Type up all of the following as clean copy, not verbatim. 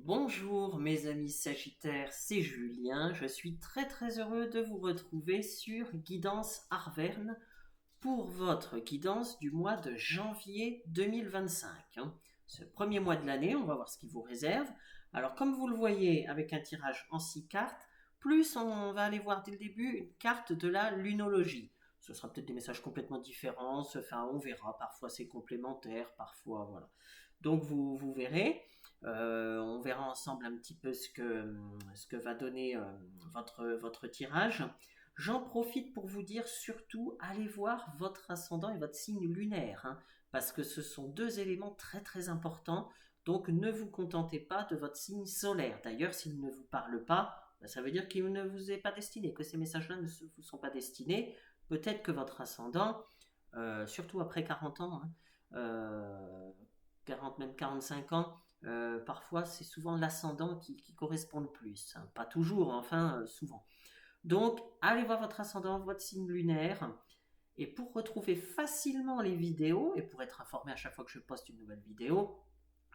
Bonjour mes amis Sagittaires, c'est Julien. Je suis très heureux de vous retrouver sur Guidance Arverne pour votre guidance du mois de janvier 2025. Ce premier mois de l'année, on va voir ce qui vous réserve. Alors comme vous le voyez avec un tirage en 6 cartes, plus on va aller voir dès le début une carte de la lunologie. Ce sera peut-être des messages complètement différents, enfin on verra, parfois c'est complémentaire, parfois voilà. Donc vous verrez. On verra ensemble un petit peu ce que va donner votre tirage. J'en profite pour vous dire surtout, allez voir votre ascendant et votre signe lunaire, parce que ce sont deux éléments très importants. Donc ne vous contentez pas de votre signe solaire. D'ailleurs, s'il ne vous parle pas, ça veut dire qu'il ne vous est pas destiné, que ces messages-là ne vous sont pas destinés. Peut-être que votre ascendant, surtout après 40 ans, 40, même 45 ans, parfois c'est souvent l'ascendant qui correspond le plus. Pas toujours, enfin souvent. Donc, allez voir votre ascendant, votre signe lunaire. Et pour retrouver facilement les vidéos, et pour être informé à chaque fois que je poste une nouvelle vidéo,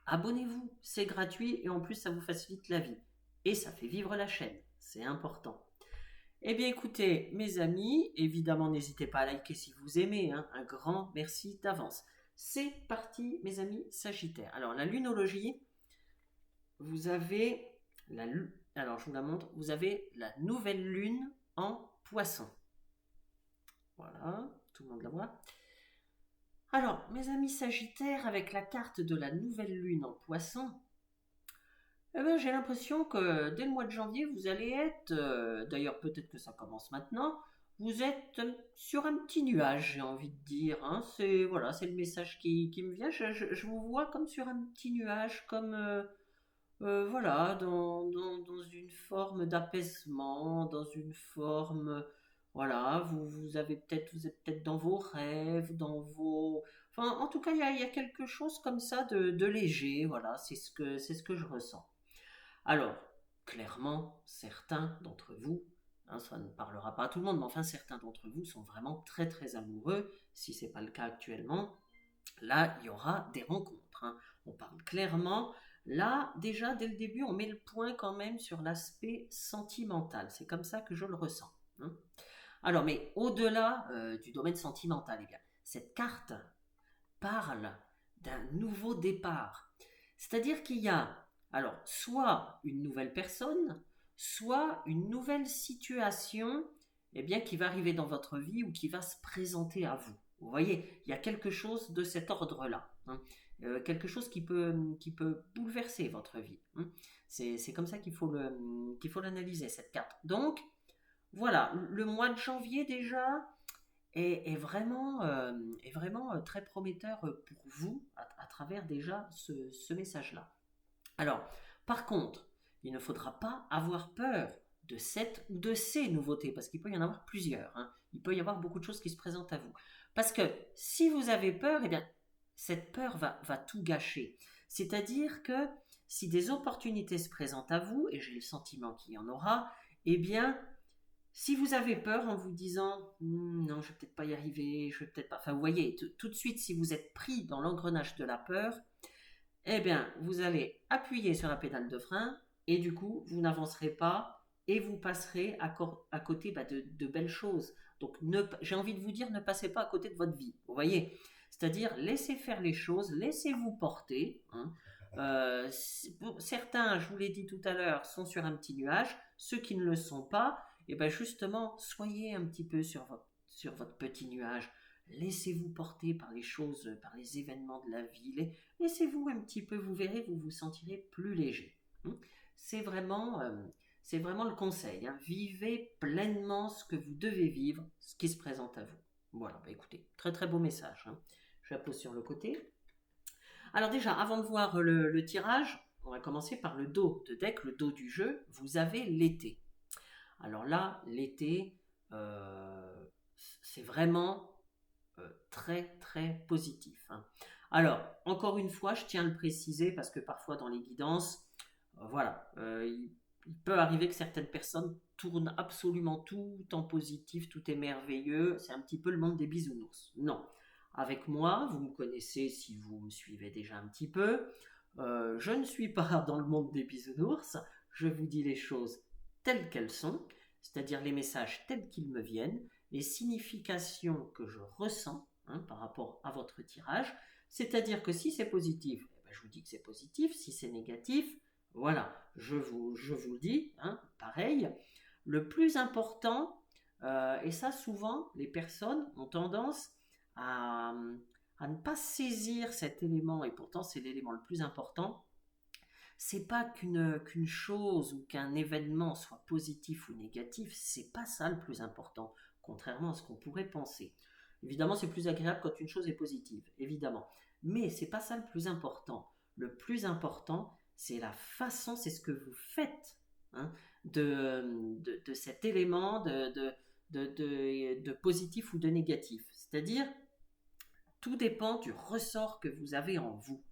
abonnez-vous, c'est gratuit et en plus ça vous facilite la vie. Et ça fait vivre la chaîne, c'est important. Eh bien écoutez, mes amis, évidemment n'hésitez pas à liker si vous aimez, un grand merci d'avance. C'est parti, mes amis Sagittaires. Alors la lunologie, vous avez alors je vous la montre, vous avez la nouvelle lune en poisson. Voilà, tout le monde la voit. Alors, mes amis Sagittaires, avec la carte de la nouvelle lune en poisson, j'ai l'impression que dès le mois de janvier, vous allez être, d'ailleurs peut-être que ça commence maintenant, vous êtes sur un petit nuage, j'ai envie de dire. C'est voilà, c'est le message qui me vient. Je vous vois comme sur un petit nuage, comme voilà, dans une forme d'apaisement, dans une forme, voilà, vous êtes peut-être dans vos rêves, enfin, en tout cas, il y a quelque chose comme ça de léger, voilà, c'est ce que je ressens. Alors, clairement, certains d'entre vous, ça ne parlera pas à tout le monde, mais enfin, certains d'entre vous sont vraiment très amoureux, si ce n'est pas le cas actuellement. Là, il y aura des rencontres. On parle clairement. Là, déjà, dès le début, on met le point quand même sur l'aspect sentimental. C'est comme ça que je le ressens. Alors, mais au-delà du domaine sentimental, eh bien, cette carte parle d'un nouveau départ. C'est-à-dire qu'il y a, alors, soit une nouvelle personne, soit une nouvelle situation, eh bien, qui va arriver dans votre vie ou qui va se présenter à vous. Vous voyez, il y a quelque chose de cet ordre-là. Quelque chose qui peut bouleverser votre vie. C'est comme ça qu'il faut l'analyser, cette carte. Donc, voilà, le mois de janvier déjà est vraiment très prometteur pour vous à travers déjà ce message-là. Alors, par contre, il ne faudra pas avoir peur de cette ou de ces nouveautés, parce qu'il peut y en avoir plusieurs. Il peut y avoir beaucoup de choses qui se présentent à vous. Parce que si vous avez peur, eh bien, cette peur va tout gâcher. C'est-à-dire que si des opportunités se présentent à vous, et j'ai le sentiment qu'il y en aura, eh bien, si vous avez peur en vous disant non, je vais peut-être pas y arriver, je vais peut-être pas. Enfin, vous voyez, tout de suite, si vous êtes pris dans l'engrenage de la peur, eh bien, vous allez appuyer sur la pédale de frein et du coup, vous n'avancerez pas et vous passerez à côté de belles choses. Donc, j'ai envie de vous dire, ne passez pas à côté de votre vie. Vous voyez, c'est-à-dire, laissez faire les choses, laissez-vous porter. Certains, je vous l'ai dit tout à l'heure, sont sur un petit nuage. Ceux qui ne le sont pas, et bien justement, soyez un petit peu sur votre petit nuage. Laissez-vous porter par les choses, par les événements de la vie. Laissez-vous un petit peu, vous verrez, vous vous sentirez plus léger. C'est vraiment, c'est vraiment le conseil. Vivez pleinement ce que vous devez vivre, ce qui se présente à vous. Voilà, écoutez, très beau message. Je la pose sur le côté. Alors déjà, avant de voir le tirage, on va commencer par le dos de deck, le dos du jeu. Vous avez l'été. Alors là, l'été, c'est vraiment très positif. Alors, encore une fois, je tiens à le préciser parce que parfois dans les guidances, voilà, il peut arriver que certaines personnes tournent absolument tout en positif, tout est merveilleux, c'est un petit peu le monde des bisounours. Non. Avec moi, vous me connaissez si vous me suivez déjà un petit peu, Je ne suis pas dans le monde des bisounours, je vous dis les choses telles qu'elles sont, c'est-à-dire les messages tels qu'ils me viennent, les significations que je ressens par rapport à votre tirage, c'est-à-dire que si c'est positif, eh ben, je vous dis que c'est positif, si c'est négatif, voilà, je vous le dis, pareil. Le plus important, et ça souvent les personnes ont tendance à, à ne pas saisir cet élément, et pourtant c'est l'élément le plus important, c'est pas qu'une chose ou qu'un événement soit positif ou négatif, c'est pas ça le plus important, contrairement à ce qu'on pourrait penser. Évidemment, c'est plus agréable quand une chose est positive, évidemment. Mais c'est pas ça le plus important. Le plus important, c'est la façon, c'est ce que vous faites de cet élément de positif ou de négatif. C'est-à-dire, tout dépend du ressort que vous avez en vous.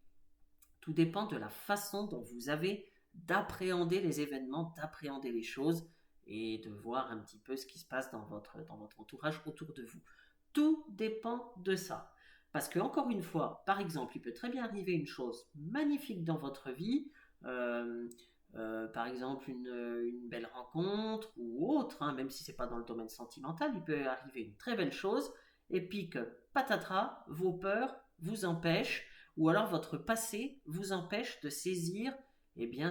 Tout dépend de la façon dont vous avez d'appréhender les événements, d'appréhender les choses et de voir un petit peu ce qui se passe dans votre entourage autour de vous. Tout dépend de ça. Parce que, encore une fois, par exemple, il peut très bien arriver une chose magnifique dans votre vie, par exemple une belle rencontre ou autre, même si ce n'est pas dans le domaine sentimental, il peut arriver une très belle chose, et puis que patatras, vos peurs vous empêchent, ou alors votre passé vous empêche de saisir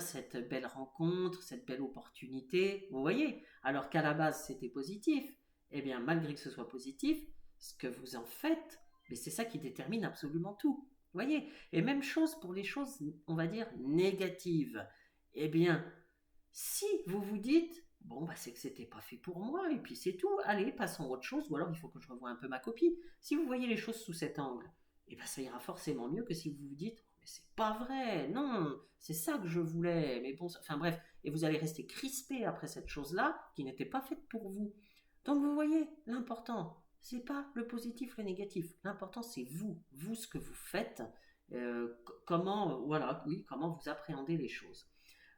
cette belle rencontre, cette belle opportunité, vous voyez, alors qu'à la base c'était positif, malgré que ce soit positif, ce que vous en faites, mais c'est ça qui détermine absolument tout, vous voyez, et même chose pour les choses, on va dire, négatives, si vous vous dites, bon, c'est que c'était pas fait pour moi, et puis c'est tout, allez, passons à autre chose, ou alors il faut que je revoie un peu ma copie, si vous voyez les choses sous cet angle, ça ira forcément mieux que si vous vous dites, mais c'est pas vrai, non, c'est ça que je voulais, mais bon, enfin bref, et vous allez rester crispé après cette chose-là qui n'était pas faite pour vous. Donc vous voyez, l'important, c'est pas le positif, le négatif, l'important c'est vous ce que vous faites, comment vous appréhendez les choses.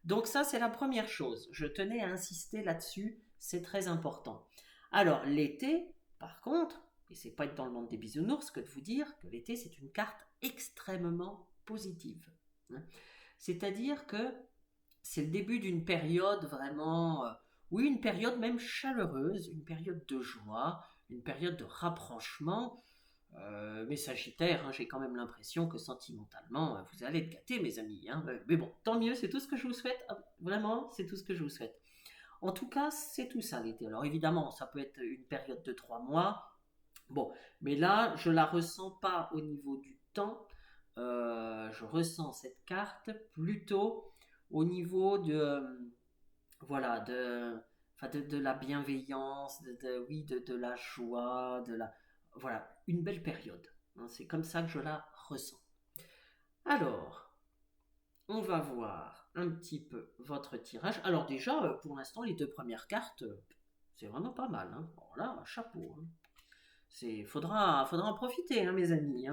Donc ça c'est la première chose, je tenais à insister là-dessus, c'est très important. Alors l'été, par contre, et c'est pas être dans le monde des bisounours que de vous dire que l'été c'est une carte extrêmement positive. C'est-à-dire que c'est le début d'une période vraiment, oui, une période même chaleureuse, une période de joie, une période de rapprochement. Mais Sagittaire, j'ai quand même l'impression que sentimentalement, vous allez être gâtés, mes amis. Mais bon, tant mieux, c'est tout ce que je vous souhaite. Vraiment, c'est tout ce que je vous souhaite. En tout cas, c'est tout ça l'été. Alors évidemment, ça peut être une période de 3 mois. Bon, mais là, je la ressens pas au niveau du temps. Je ressens cette carte plutôt au niveau de la bienveillance, de la joie, voilà, une belle période. C'est comme ça que je la ressens. Alors, on va voir un petit peu votre tirage. Alors déjà, pour l'instant, les 2 premières cartes, c'est vraiment pas mal. Bon là, chapeau. Faudra en profiter, mes amis.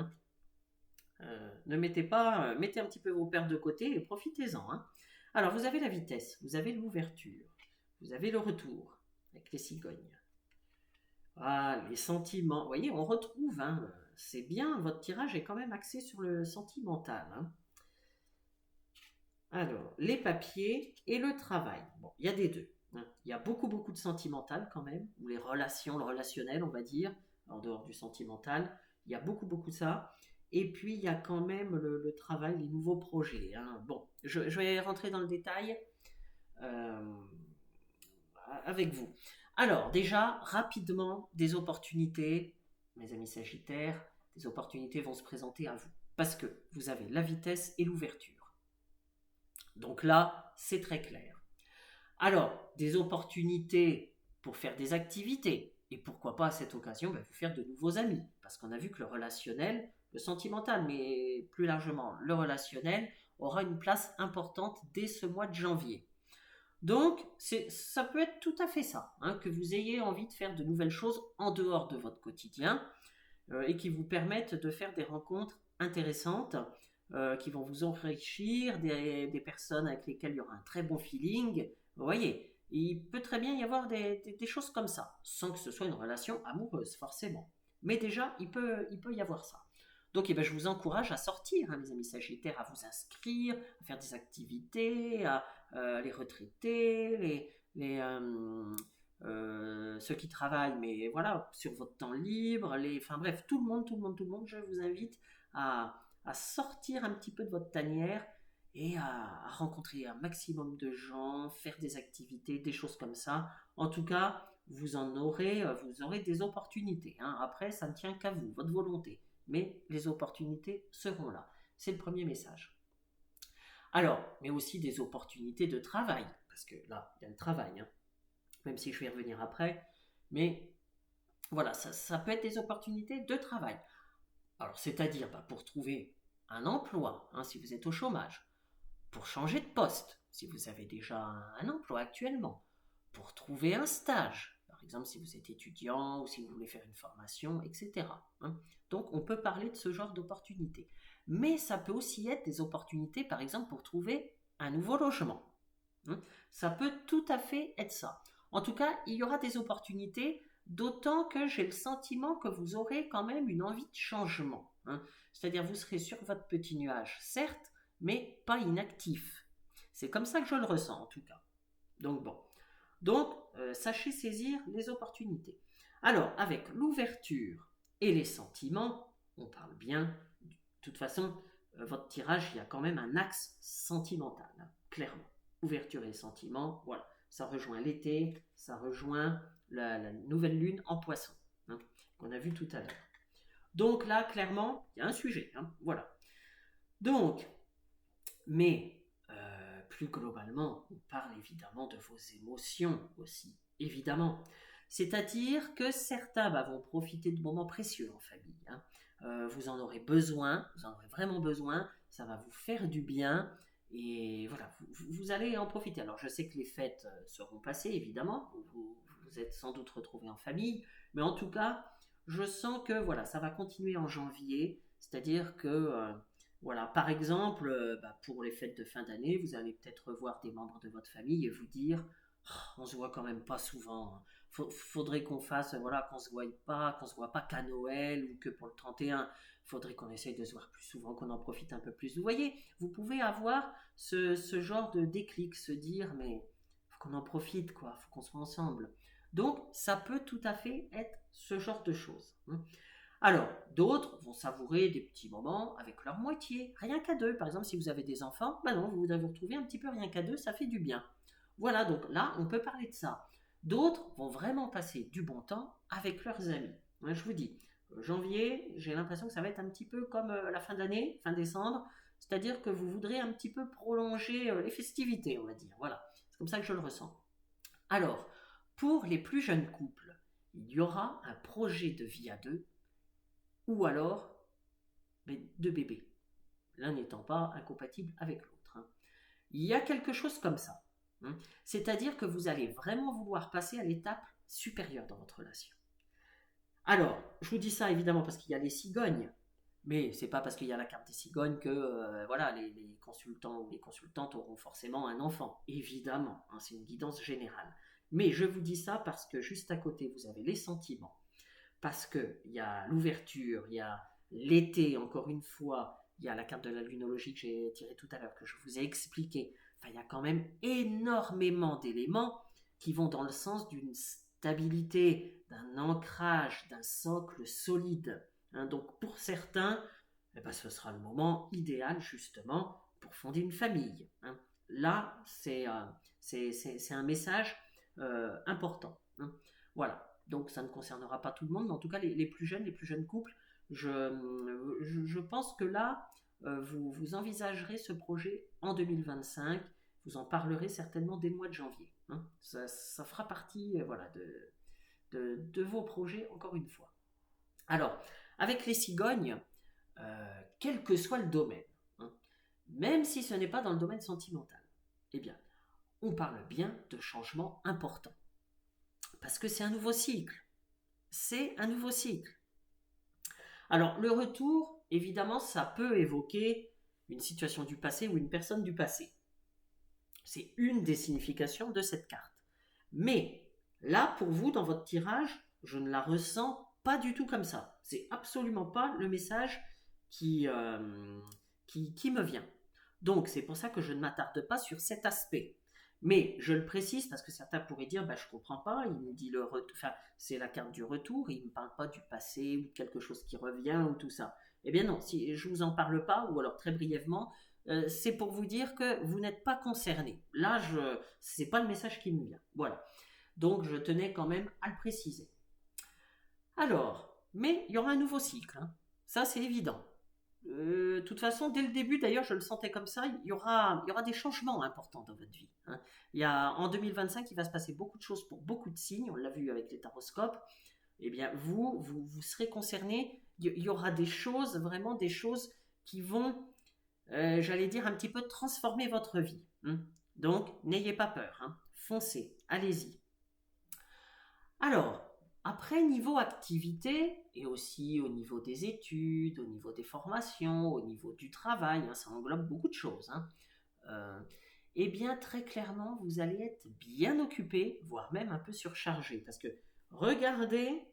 Ne mettez un petit peu vos pertes de côté et profitez-en. Alors, vous avez la vitesse, vous avez l'ouverture, vous avez le retour avec les cigognes. Les sentiments. Vous voyez, on retrouve. C'est bien, votre tirage est quand même axé sur le sentimental. Alors, les papiers et le travail. Bon, il y a des deux. Il y a beaucoup de sentimental quand même, ou les relations, le relationnel, on va dire, en dehors du sentimental. Il y a beaucoup de ça. Et puis, il y a quand même le travail, les nouveaux projets. Bon, je vais rentrer dans le détail avec vous. Alors, déjà, rapidement, des opportunités, mes amis Sagittaires, des opportunités vont se présenter à vous. Parce que vous avez la vitesse et l'ouverture. Donc là, c'est très clair. Alors, des opportunités pour faire des activités. Et pourquoi pas à cette occasion, vous faire de nouveaux amis. Parce qu'on a vu que le relationnel, le sentimental, mais plus largement le relationnel, aura une place importante dès ce mois de janvier. Donc, ça peut être tout à fait ça, que vous ayez envie de faire de nouvelles choses en dehors de votre quotidien et qui vous permettent de faire des rencontres intéressantes qui vont vous enrichir, des personnes avec lesquelles il y aura un très bon feeling. Vous voyez, il peut très bien y avoir des choses comme ça, sans que ce soit une relation amoureuse, forcément. Mais déjà, il peut y avoir ça. Donc je vous encourage à sortir, hein, mes amis Sagittaires, à vous inscrire, à faire des activités, à les retraités, ceux qui travaillent, mais voilà, sur votre temps libre, enfin bref, tout le monde, je vous invite à sortir un petit peu de votre tanière et à rencontrer un maximum de gens, faire des activités, des choses comme ça. En tout cas, vous aurez des opportunités, hein. Après, ça ne tient qu'à vous, votre volonté. Mais les opportunités seront là. C'est le premier message. Alors, mais aussi des opportunités de travail, parce que là, il y a le travail, hein, même si je vais y revenir après. Mais voilà, ça peut être des opportunités de travail. Alors, c'est-à-dire pour trouver un emploi, hein, si vous êtes au chômage, pour changer de poste, si vous avez déjà un emploi actuellement, pour trouver un stage, par exemple si vous êtes étudiant ou si vous voulez faire une formation, etc. hein. Donc on peut parler de ce genre d'opportunités. Mais ça peut aussi être des opportunités, par exemple, pour trouver un nouveau logement. hein. Ça peut tout à fait être ça. En tout cas, il y aura des opportunités, d'autant que j'ai le sentiment que vous aurez quand même une envie de changement. hein. C'est-à-dire vous serez sur votre petit nuage, certes, mais pas inactif. C'est comme ça que je le ressens en tout cas. Donc bon. Donc, sachez saisir les opportunités. Alors, avec l'ouverture et les sentiments, on parle bien. De toute façon, votre tirage, il y a quand même un axe sentimental, hein, clairement. Ouverture et les sentiments, voilà. Ça rejoint l'été, ça rejoint la nouvelle lune en poisson, hein, qu'on a vu tout à l'heure. Donc là, clairement, il y a un sujet, hein, voilà. Donc, mais plus globalement, on parle évidemment de vos émotions aussi, évidemment. C'est-à-dire que certains vont profiter de moments précieux en famille. hein. Vous en aurez besoin, vous en aurez vraiment besoin, ça va vous faire du bien, et voilà, vous allez en profiter. Alors je sais que les fêtes seront passées, évidemment, vous êtes sans doute retrouvés en famille, mais en tout cas, je sens que voilà, ça va continuer en janvier, c'est-à-dire que voilà, par exemple, pour les fêtes de fin d'année, vous allez peut-être revoir des membres de votre famille et vous dire, oh, on se voit quand même pas souvent. hein. Faudrait qu'on fasse, voilà, qu'on se voit pas qu'à Noël ou que pour le 31. Faudrait qu'on essaye de se voir plus souvent, qu'on en profite un peu plus. Vous voyez, vous pouvez avoir ce genre de déclic, se dire, mais faut qu'on en profite, quoi, faut qu'on soit ensemble. Donc, ça peut tout à fait être ce genre de choses. hein. Alors, d'autres vont savourer des petits moments avec leur moitié, rien qu'à deux. Par exemple, si vous avez des enfants, non, vous allez vous retrouver un petit peu rien qu'à deux, ça fait du bien. Voilà, donc là, on peut parler de ça. D'autres vont vraiment passer du bon temps avec leurs amis. Je vous dis, janvier, j'ai l'impression que ça va être un petit peu comme la fin d'année, fin décembre, c'est-à-dire que vous voudrez un petit peu prolonger les festivités, on va dire. Voilà, c'est comme ça que je le ressens. Alors, pour les plus jeunes couples, il y aura un projet de vie à deux ou alors de bébés, l'un n'étant pas incompatible avec l'autre. hein. Il y a quelque chose comme ça. hein. C'est-à-dire que vous allez vraiment vouloir passer à l'étape supérieure dans votre relation. Alors, je vous dis ça évidemment parce qu'il y a les cigognes, mais c'est pas parce qu'il y a la carte des cigognes que voilà, les consultants ou les consultantes auront forcément un enfant. Évidemment, hein, c'est une guidance générale. Mais je vous dis ça parce que juste à côté, vous avez les sentiments, parce qu'il y a l'ouverture, il y a l'été, encore une fois, il y a la carte de la lunologie que j'ai tirée tout à l'heure, que je vous ai expliqué. Enfin, il y a quand même énormément d'éléments qui vont dans le sens d'une stabilité, d'un ancrage, d'un socle solide. hein. Donc pour certains, ce sera le moment idéal justement pour fonder une famille. hein. Là, c'est un message important. hein. Voilà. Donc ça ne concernera pas tout le monde, mais en tout cas les plus jeunes couples, je pense que là, vous envisagerez ce projet en 2025, vous en parlerez certainement dès le mois de janvier. hein. Ça fera partie voilà, de vos projets, encore une fois. Alors, avec les cigognes, quel que soit le domaine, hein, même si ce n'est pas dans le domaine sentimental, eh bien, on parle bien de changements importants. Parce que c'est un nouveau cycle. C'est un nouveau cycle. Alors, le retour, évidemment, ça peut évoquer une situation du passé ou une personne du passé. C'est une des significations de cette carte. Mais là, pour vous, dans votre tirage, je ne la ressens pas du tout comme ça. C'est absolument pas le message qui me vient. Donc, c'est pour ça que je ne m'attarde pas sur cet aspect. Mais je le précise parce que certains pourraient dire je ne comprends pas, il me dit le retour, enfin, c'est la carte du retour, il ne me parle pas du passé ou de quelque chose qui revient ou tout ça. Eh bien non, si je ne vous en parle pas, ou alors très brièvement, c'est pour vous dire que vous n'êtes pas concerné. Là, ce n'est pas le message qui me vient. Voilà. Donc je tenais quand même à le préciser. Alors, mais il y aura un nouveau cycle, hein. Ça c'est évident. De toute façon, dès le début, d'ailleurs, je le sentais comme ça, il y aura des changements importants dans votre vie, hein. En 2025, il va se passer beaucoup de choses pour beaucoup de signes, on l'a vu avec les taroscopes. Eh bien, vous serez concerné, il y aura des choses, vraiment des choses qui vont, j'allais dire, un petit peu transformer votre vie, hein. Donc, n'ayez pas peur, hein. Foncez, allez-y. Alors, après, niveau activité, et aussi au niveau des études, au niveau des formations, au niveau du travail, hein, ça englobe beaucoup de choses, hein. Euh, eh bien, très clairement, vous allez être bien occupé, voire même un peu surchargé. Parce que regardez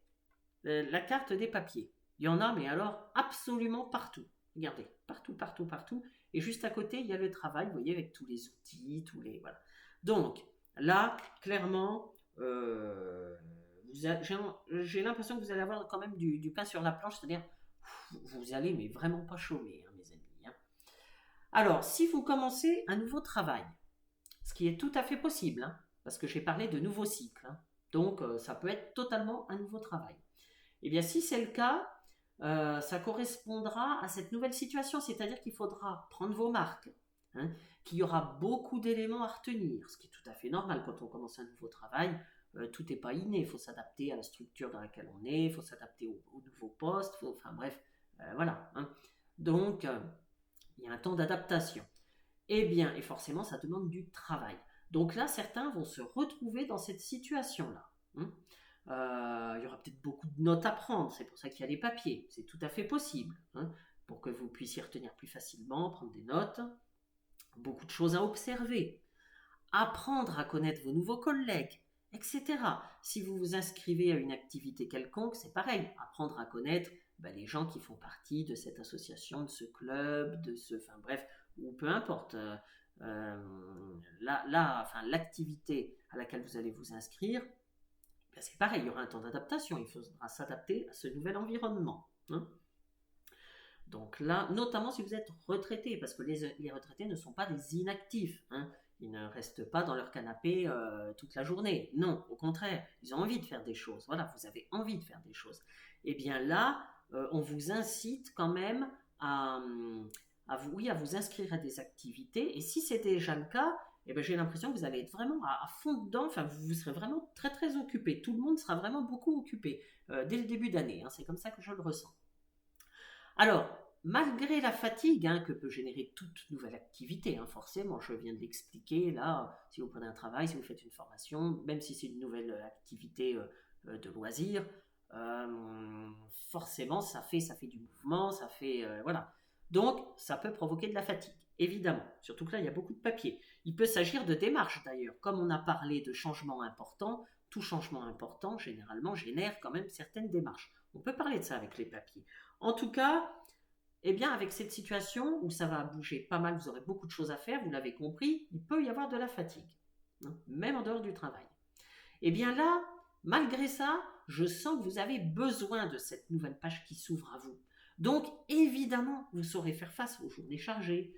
la carte des papiers. Il y en a, mais alors absolument partout. Regardez, partout, partout, partout. Et juste à côté, il y a le travail, vous voyez, avec tous les outils, tous les... Voilà. Donc, là, clairement, j'ai l'impression que vous allez avoir quand même du pain sur la planche, c'est-à-dire, vous allez, mais vraiment pas chômer, hein, mes amis, hein. Alors, si vous commencez un nouveau travail, ce qui est tout à fait possible, hein, parce que j'ai parlé de nouveaux cycles, hein, donc ça peut être totalement un nouveau travail. Eh bien, si c'est le cas, ça correspondra à cette nouvelle situation, c'est-à-dire qu'il faudra prendre vos marques, hein, qu'il y aura beaucoup d'éléments à retenir, ce qui est tout à fait normal quand on commence un nouveau travail. Tout n'est pas inné, il faut s'adapter à la structure dans laquelle on est, il faut s'adapter au nouveau poste, enfin bref, voilà, hein. Donc, il y a un temps d'adaptation. Eh bien, et forcément, ça demande du travail. Donc là, certains vont se retrouver dans cette situation-là, hein. Il y aura peut-être beaucoup de notes à prendre, c'est pour ça qu'il y a des papiers, c'est tout à fait possible, hein, pour que vous puissiez retenir plus facilement, prendre des notes, beaucoup de choses à observer, apprendre à connaître vos nouveaux collègues, etc. Si vous vous inscrivez à une activité quelconque, c'est pareil, apprendre à connaître les gens qui font partie de cette association, de ce club, enfin bref, ou peu importe. L'activité à laquelle vous allez vous inscrire, c'est pareil, il y aura un temps d'adaptation, il faudra s'adapter à ce nouvel environnement, hein. Donc là, notamment si vous êtes retraité, parce que les retraités ne sont pas des inactifs, hein. Ils ne restent pas dans leur canapé toute la journée. Non, au contraire, ils ont envie de faire des choses. Voilà, vous avez envie de faire des choses. Et bien là, on vous incite quand même à vous inscrire à des activités. Et si c'est déjà le cas, eh ben, j'ai l'impression que vous allez être vraiment à fond dedans. Enfin, vous serez vraiment très très occupé. Tout le monde sera vraiment beaucoup occupé dès le début d'année, hein. C'est comme ça que je le ressens. Alors, malgré la fatigue, hein, que peut générer toute nouvelle activité, hein, forcément, je viens de l'expliquer, là, si vous prenez un travail, si vous faites une formation, même si c'est une nouvelle activité de loisir, forcément, ça fait du mouvement, ça fait... voilà. Donc, ça peut provoquer de la fatigue, évidemment. Surtout que là, il y a beaucoup de papier. Il peut s'agir de démarches, d'ailleurs. Comme on a parlé de changements importants, tout changement important, généralement, génère quand même certaines démarches. On peut parler de ça avec les papiers. En tout cas, eh bien, avec cette situation où ça va bouger pas mal, vous aurez beaucoup de choses à faire, vous l'avez compris, il peut y avoir de la fatigue, hein, même en dehors du travail. Eh bien là, malgré ça, je sens que vous avez besoin de cette nouvelle page qui s'ouvre à vous. Donc, évidemment, vous saurez faire face aux journées chargées.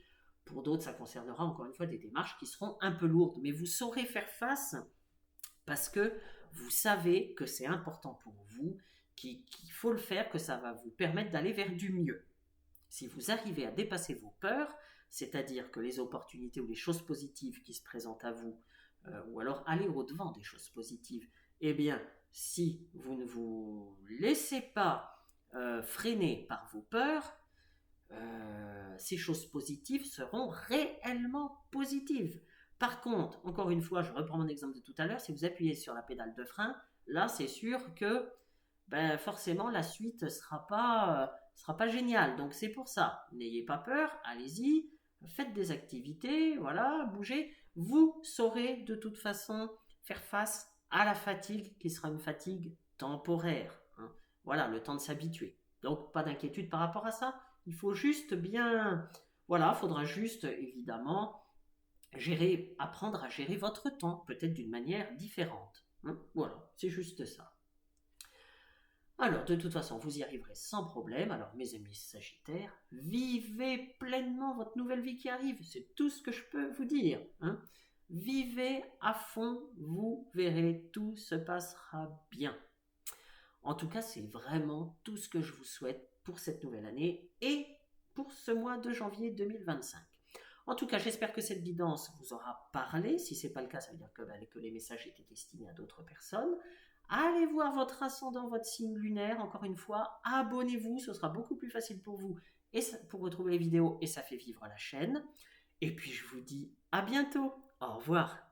Pour d'autres, ça concernera encore une fois des démarches qui seront un peu lourdes, mais vous saurez faire face parce que vous savez que c'est important pour vous, qu'il faut le faire, que ça va vous permettre d'aller vers du mieux. Si vous arrivez à dépasser vos peurs, c'est-à-dire que les opportunités ou les choses positives qui se présentent à vous, ou alors aller au-devant des choses positives, eh bien, si vous ne vous laissez pas freiner par vos peurs, ces choses positives seront réellement positives. Par contre, encore une fois, je reprends mon exemple de tout à l'heure, si vous appuyez sur la pédale de frein, là c'est sûr que forcément la suite ne sera pas géniale. Donc c'est pour ça, n'ayez pas peur, allez-y, faites des activités, voilà, bougez. Vous saurez de toute façon faire face à la fatigue qui sera une fatigue temporaire, hein. Voilà, le temps de s'habituer. Donc pas d'inquiétude par rapport à ça, Il faut juste bien... Voilà, il faudra juste, évidemment, apprendre à gérer votre temps, peut-être d'une manière différente. Hein. Voilà, c'est juste ça. Alors, de toute façon, vous y arriverez sans problème. Alors, mes amis Sagittaires, vivez pleinement votre nouvelle vie qui arrive. C'est tout ce que je peux vous dire. Hein. Vivez à fond, vous verrez, tout se passera bien. En tout cas, c'est vraiment tout ce que je vous souhaite pour cette nouvelle année et pour ce mois de janvier 2025. En tout cas, j'espère que cette guidance vous aura parlé. Si ce n'est pas le cas, ça veut dire que les messages étaient destinés à d'autres personnes. Allez voir votre ascendant, votre signe lunaire. Encore une fois, abonnez-vous, ce sera beaucoup plus facile pour vous et pour retrouver les vidéos et ça fait vivre la chaîne. Et puis je vous dis à bientôt. Au revoir.